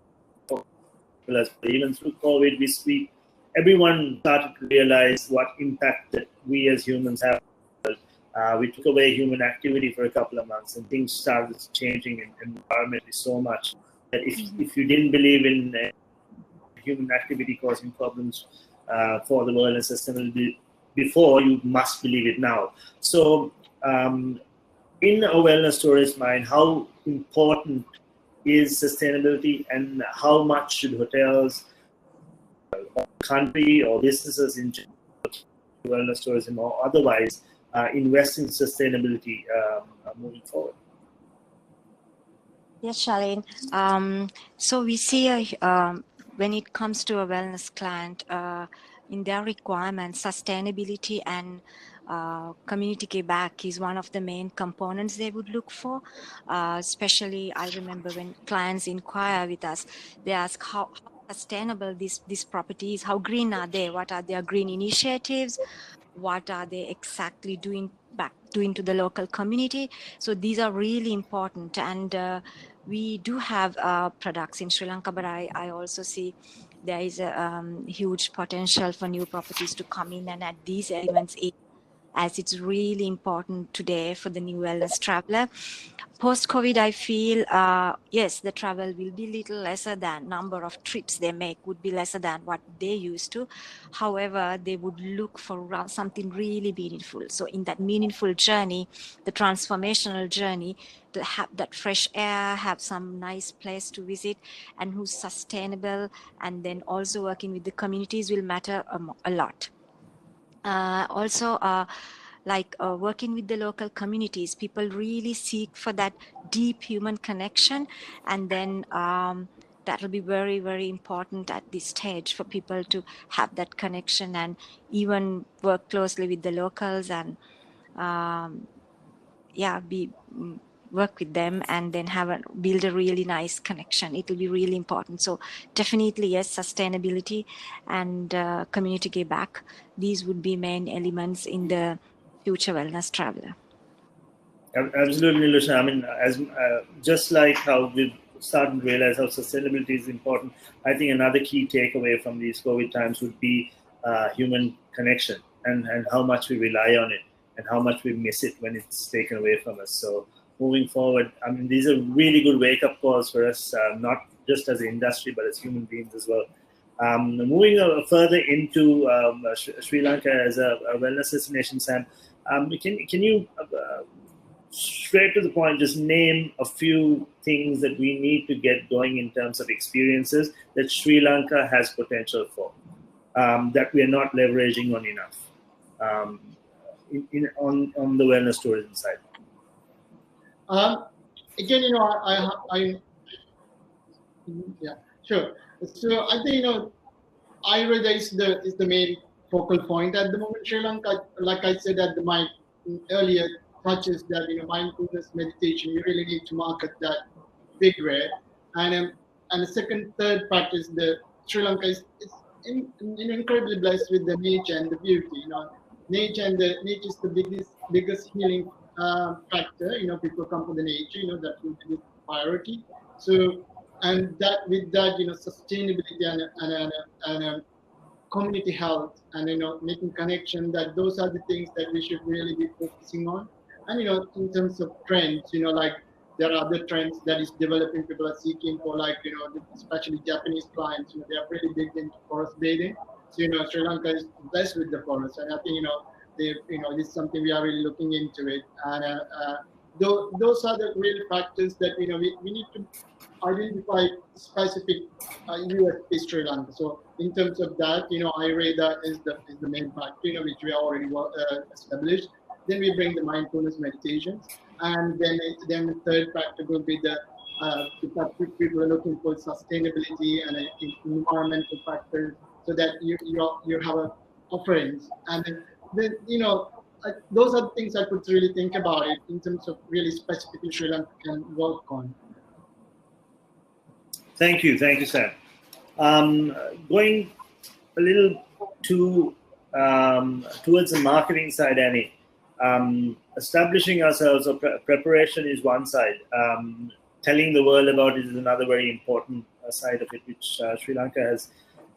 even through COVID, everyone started to realize what impact that we as humans have. We took away human activity for a couple of months, and things started changing environmentally so much that if you didn't believe in human activity causing problems for the world and sustainability before, you must believe it now. So in a wellness tourist mind, how important is sustainability, and how much should hotels, or country, or businesses in general, wellness tourism or otherwise, invest in sustainability moving forward? Yes, Shalin. So we see when it comes to a wellness client, in their requirements, sustainability and community give back is one of the main components they would look for. Especially, I remember when clients inquire with us, they ask how sustainable this property is, how green are they, what are their green initiatives, what are they exactly doing to the local community. So these are really important, and we do have products in Sri Lanka, but I also see there is a huge potential for new properties to come in and add these elements in, as it's really important today for the new wellness traveler. Post-COVID, I feel, yes, the travel will be little lesser than number of trips they make would be lesser than what they used to. However, they would look for something really meaningful. So in that meaningful journey, the transformational journey, to have that fresh air, have some nice place to visit, and who's sustainable, and then also working with the communities will matter a lot. Working with the local communities, people really seek for that deep human connection, and then that will be very, very important at this stage for people to have that connection and even work closely with the locals and work with them, and then build a really nice connection. It will be really important. So definitely, yes, sustainability and community give back. These would be main elements in the future wellness traveler. Absolutely, Nilusha. I mean, as just like how we've started to realize how sustainability is important, I think another key takeaway from these COVID times would be human connection and how much we rely on it and how much we miss it when it's taken away from us. So moving forward, I mean, these are really good wake-up calls for us, not just as an industry, but as human beings as well. Moving further into Sri Lanka as a wellness destination, Sam, can you straight to the point, just name a few things that we need to get going in terms of experiences that Sri Lanka has potential for, that we are not leveraging on enough on the wellness tourism side? Again, yeah, sure. So I think, Ayurveda is the main focal point at the moment. Sri Lanka, like I said at my earlier touches, that mindfulness meditation, you really need to market that big way. And the third part is the Sri Lanka is incredibly blessed with the nature and the beauty. Nature is the biggest healing factor. People come for the nature. That will be the priority. So, and that with that, sustainability and community health and making connection, that those are the things that we should really be focusing on. And in terms of trends, like there are other trends that is developing, people are seeking for, like especially Japanese clients, they are really big into forest bathing. So Sri Lanka is blessed with the forest, and I think this is something we are really looking into it. And those are the real factors that we need to identify specific USP Sri Lanka. So in terms of that, Ayurveda is the main factor, which we already established. Then we bring the mindfulness meditations, and then the third factor will be the people are looking for sustainability and environmental factors, so that you have offerings, and then those are the things I could really think about it in terms of really specifically Sri Lanka can work on. Thank you, Sam. Going a little towards the marketing side, Annie. Establishing ourselves, or preparation is one side. Telling the world about it is another very important side of it, which Sri Lanka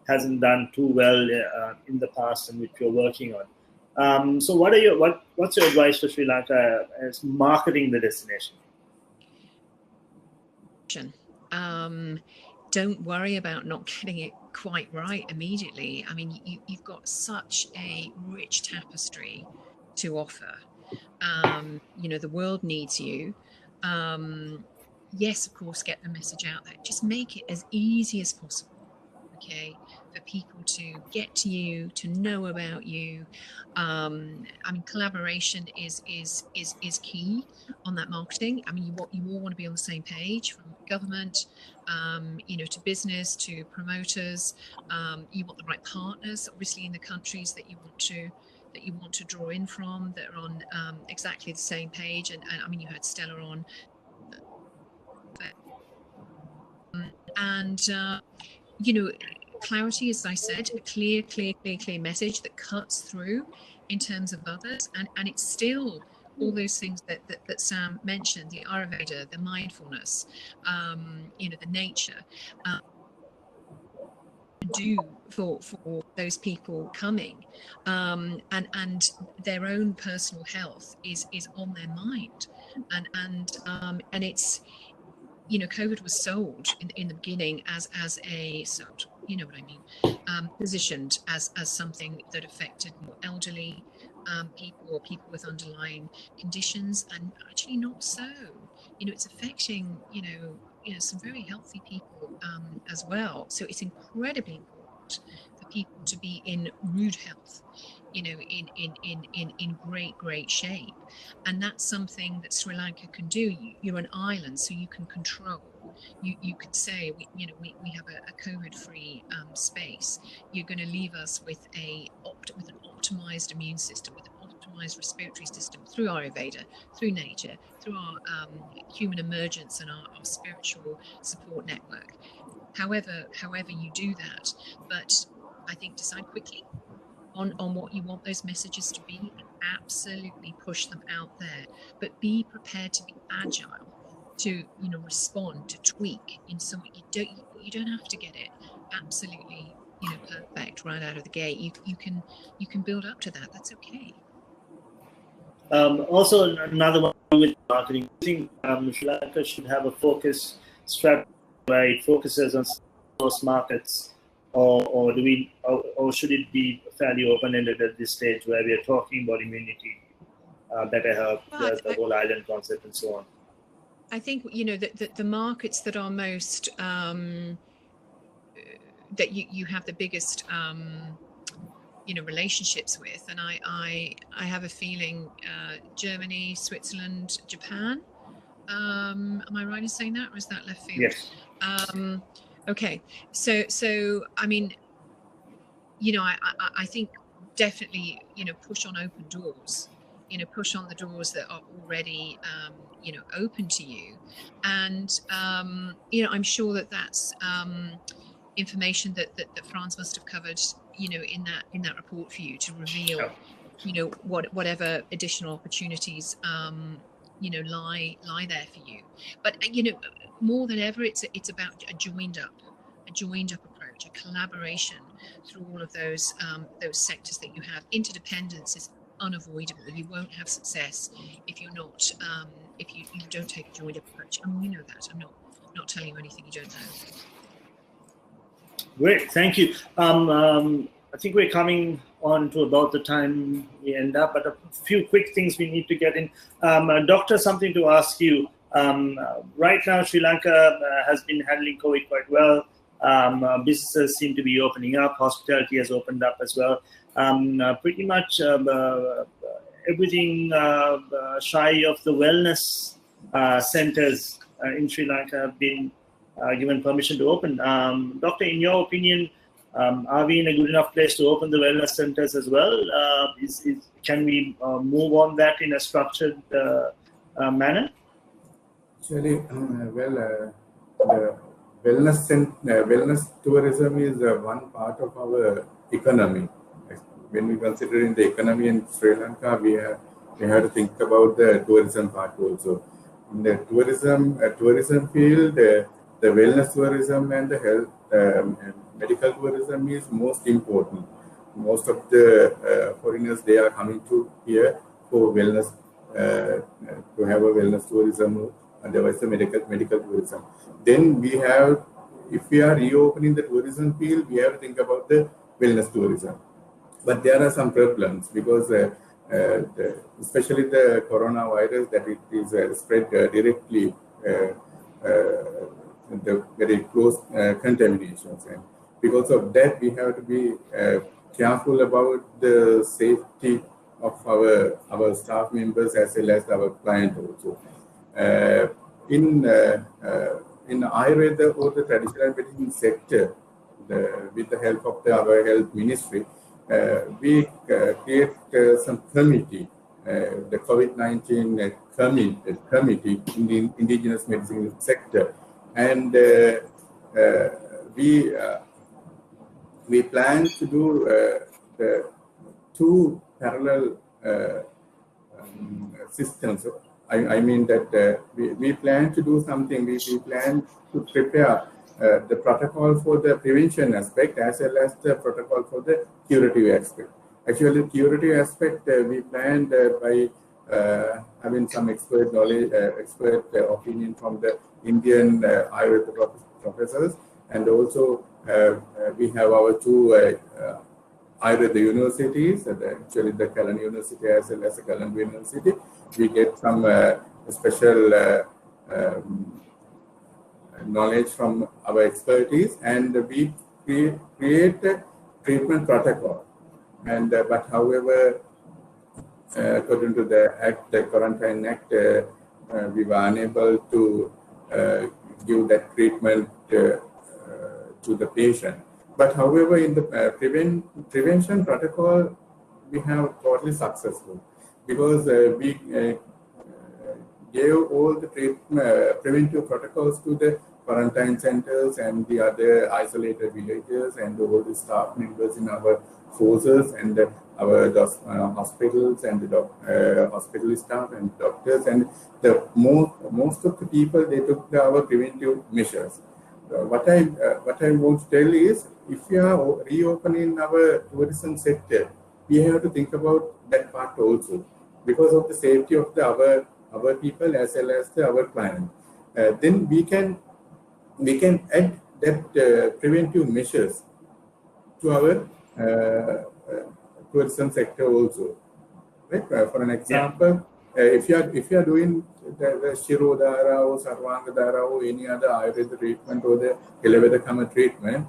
hasn't done too well in the past, and which we're working on. So, what's your advice for Sri Lanka as marketing the destination? Don't worry about not getting it quite right immediately. I mean, you've got such a rich tapestry to offer. The world needs you. Yes, of course, get the message out there. Just make it as easy as possible, okay, for people to get to you, to know about you. I mean, collaboration is key on that marketing. I mean, you all want to be on the same page, from government, to business, to promoters. You want the right partners, obviously, in the countries that you want to draw in from, that are on exactly the same page. And I mean, you had Stella on. Clarity, as I said, a clear message that cuts through in terms of others, and it's still all those things that Sam mentioned: the Ayurveda, the mindfulness, the nature. Do for those people coming, and their own personal health is on their mind, and it's. COVID was sold in the beginning as a sort, you know what I mean, positioned as something that affected more elderly people, or people with underlying conditions, and actually not so. It's affecting some very healthy people as well. So it's incredibly important for people to be in rude health, in great shape. And that's something that Sri Lanka can do. You're an island, so you can control. You could say, we have a COVID-free space. You're going to leave us with an optimized immune system, with an optimized respiratory system, through Ayurveda, through nature, through our human emergence and our spiritual support network. However you do that, but I think decide quickly on what you want those messages to be, and absolutely push them out there, but be prepared to be agile, to respond, to tweak in some way. You don't have to get it absolutely perfect right out of the gate. You can build up to that. That's okay. Also, another one with marketing, I think Sri Lanka should have a focus strategy where it focuses on those markets, or should it be fairly open-ended at this stage, where we are talking about immunity, better health, the whole island concept, and so on? I think the markets that are most that you have the biggest relationships with, and I have a feeling Germany, Switzerland, Japan. Am I right in saying that, or is that left field? Yes. Okay, so I mean, I think definitely, push on open doors, push on the doors that are already, open to you. And, I'm sure that that's information that Franz must have covered, in that report for you to reveal, whatever additional opportunities, lie there for you. But, more than ever, it's about a joined up approach, a collaboration through all of those sectors that you have. Interdependence is unavoidable. You won't have success if you're not if you don't take a joined up approach. I mean, you know that. I'm not telling you anything you don't know. Great, thank you. I think we're coming on to about the time we end up, but a few quick things we need to get in. Doctor, something to ask you. Right now, Sri Lanka has been handling COVID quite well. Businesses seem to be opening up. Hospitality has opened up as well. Pretty much everything shy of the wellness centers in Sri Lanka have been given permission to open. Doctor, in your opinion, are we in a good enough place to open the wellness centers as well? Can we move on that in a structured manner? Actually, the wellness tourism is one part of our economy. When we consider in the economy in Sri Lanka, we have to think about the tourism part also. In the tourism field, the wellness tourism and the health medical tourism is most important. Most of the foreigners, they are coming to here for wellness, to have a wellness tourism, otherwise the medical tourism. Then we have, if we are reopening the tourism field, we have to think about the wellness tourism. But there are some problems because especially the coronavirus, that it is spread directly, the very close contaminations. And because of that, we have to be careful about the safety of our staff members as well as our client also. In Ayurveda or the traditional medicine sector, with the help of our health ministry, we create some committee, the COVID-19 committee in the indigenous medicine sector, and we plan to do the two parallel systems. I mean that we plan to do something. We plan to prepare the protocol for the prevention aspect as well as the protocol for the curative aspect. Actually, the curative aspect we planned by having some expert knowledge, expert opinion from the Indian Ayurveda professors, and also we have our two Ayurveda universities, actually the Kalyan University as well as the Colombo University. We get some special knowledge from our expertise, and we create a treatment protocol. And but however, according to the Act, the Quarantine Act, we were unable to give that treatment to the patient. But however, in the prevention protocol, we have totally successful because we gave all the preventive protocols to the quarantine centers and the other isolated villages and all the staff members in our forces and our hospitals and the hospital staff and doctors, and the most of the people, they took our preventive measures. What I want to tell is, if we are reopening our tourism sector, we have to think about that part also, because of the safety of our people as well as our client. Then we can add that preventive measures to our tourism sector also. Right? For an example, if you are doing the Shirodhara or Sarvangadhara or any other Ayurveda treatment or the Kelaveda treatment,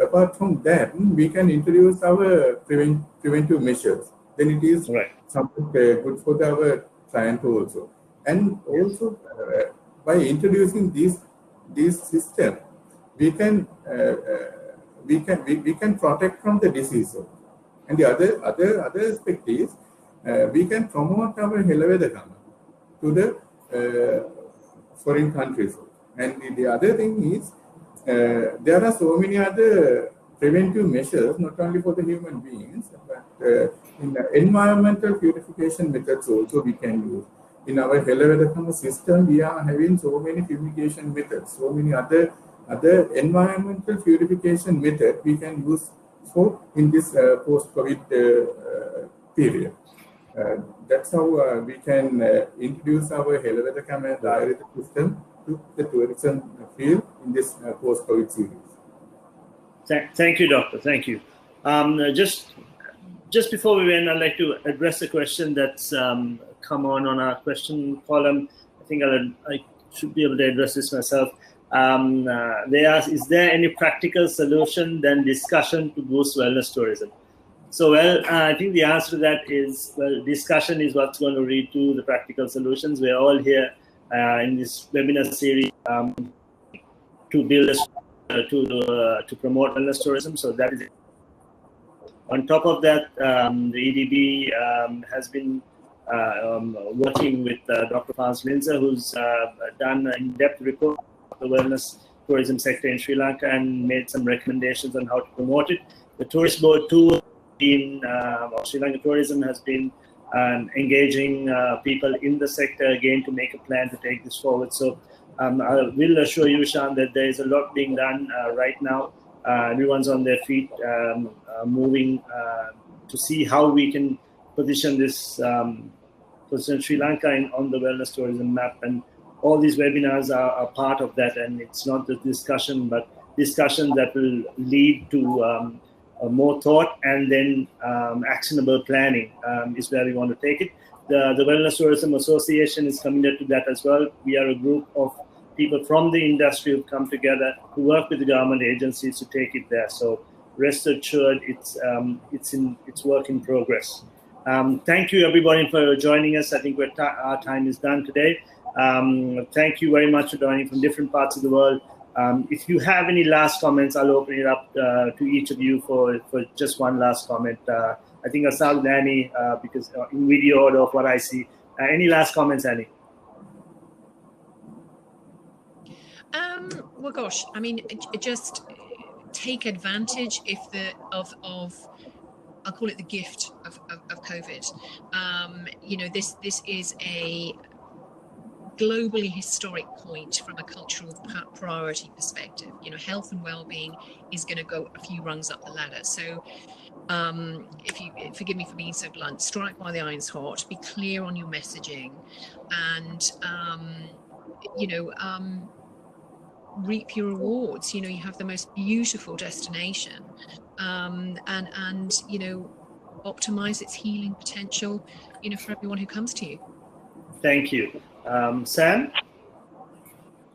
apart from that, we can introduce our preventive measures. Then it is something good for our client also. And also, by introducing this system, we can we can protect from the disease. And the other aspect is we can promote our Helavedakama to the foreign countries. And the other thing is there are so many other preventive measures, not only for the human beings, but in the environmental purification methods also we can use. In our Helavedakama system, we are having so many purification methods, so many other environmental purification methods we can use for in this post-COVID period. That's how we can introduce our Helavedakama diuretic system to the tourism field in this post-COVID series. Thank you, Doctor. Thank you. Just before we end, I'd like to address a question that's come on our question column. I think I should be able to address this myself. They ask, is there any practical solution than discussion to boost wellness tourism? So, well, I think the answer to that is, well, discussion is what's going to lead to the practical solutions. We're all here in this webinar series to build to promote wellness tourism. So that is it. On top of that, the EDB has been working with Dr. Frans Linzer, who's done an in-depth report of the wellness tourism sector in Sri Lanka and made some recommendations on how to promote it. The tourist board too, of Sri Lanka Tourism, has been engaging people in the sector again to make a plan to take this forward. So I will assure you, Shan, that there is a lot being done right now. Everyone's on their feet, moving to see how we can position this, position Sri Lanka on the wellness tourism map. And all these webinars are part of that. And it's not just discussion, but discussion that will lead to more thought and then actionable planning is where we want to take it. The Wellness Tourism Association is committed to that as well. We are a group of people from the industry who come together, who work with the government agencies to take it there. So rest assured, it's work in progress. Thank you everybody for joining us. I think our time is done today. Thank you very much for joining from different parts of the world. If you have any last comments, I'll open it up to each of you for just one last comment. I think I'll start with Annie because in video order of what I see. Any last comments, Annie? Well, gosh, I mean, just take advantage of I'll call it the gift of COVID. You know, this is a globally historic point from a cultural priority perspective. You know, health and well-being is going to go a few rungs up the ladder. So if you forgive me for being so blunt, strike while the iron's hot, be clear on your messaging, and reap your rewards. You know, you have the most beautiful destination, and you know, optimize its healing potential, you know, for everyone who comes to you. Thank you. Sam?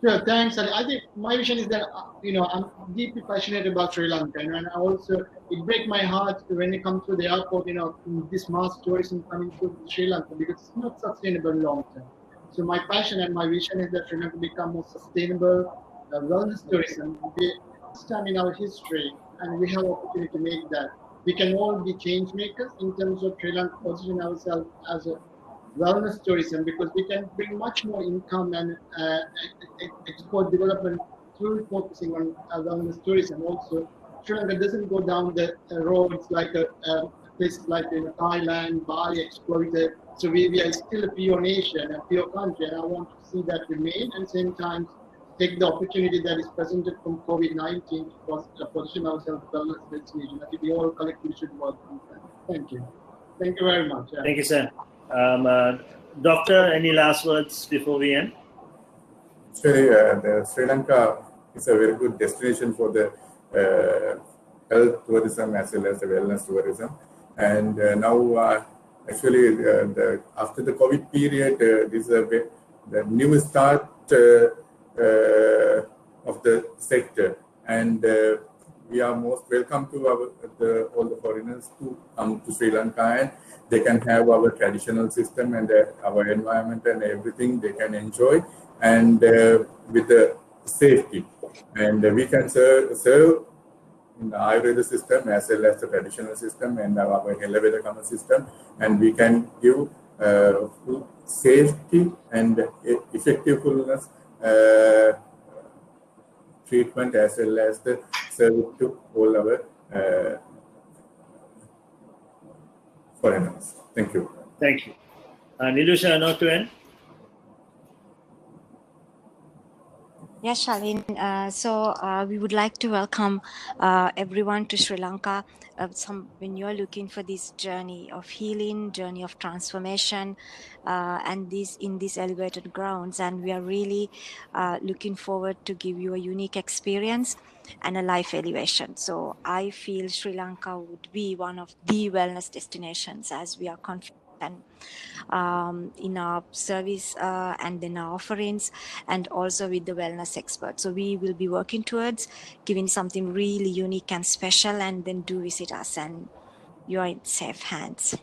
Sure, thanks. I think my vision is that, you know, I'm deeply passionate about Sri Lanka, and I also, it breaks my heart when you come to the airport, you know, this mass tourism coming to Sri Lanka, because it's not sustainable long term. So my passion and my vision is that Sri Lanka become more sustainable wellness tourism. We understand in our history, and we have opportunity to make that. We can all be change makers in terms of Sri Lanka position ourselves as a wellness tourism, because we can bring much more income and export development through focusing on wellness tourism. Also, Sri Lanka doesn't go down the roads like places like Thailand, Bali exploited. So we are still a pure nation, a pure country, and I want to see that remain, and same time take the opportunity that is presented from COVID-19 to position ourselves as a wellness destination. I think we all collectively should work on that. Thank you. Thank you very much. Thank you, sir. Doctor, any last words before we end? Actually, Sri Lanka is a very good destination for the health tourism as well as the wellness tourism. And now, actually, after the COVID period, this is the new start of the sector, and we are most welcome to all the foreigners to come to Sri Lanka, and they can have our traditional system and our environment and everything they can enjoy, and with the safety, and we can serve in the Ayurveda system as well as the traditional system and our Hellaveda Kama system, and we can give full safety and effectiveness treatment as well as the service to all our foreigners. Thank you. Thank you. Nilusha, note to end? Yes, Shalin. We would like to welcome everyone to Sri Lanka. When you're looking for this journey of healing, journey of transformation, and in these elevated grounds, and we are really looking forward to give you a unique experience and a life elevation. So I feel Sri Lanka would be one of the wellness destinations, as we are confident in our service and in our offerings, and also with the wellness experts. So we will be working towards giving something really unique and special, and then do visit us, and you are in safe hands.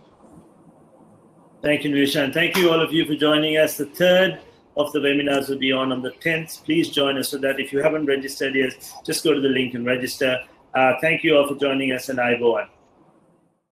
Thank you, Nilusha, and thank you all of you for joining us. The third of the webinars will be on the 10th. Please join us, so that if you haven't registered yet, just go to the link and register. Thank you all for joining us, and Ayubowan.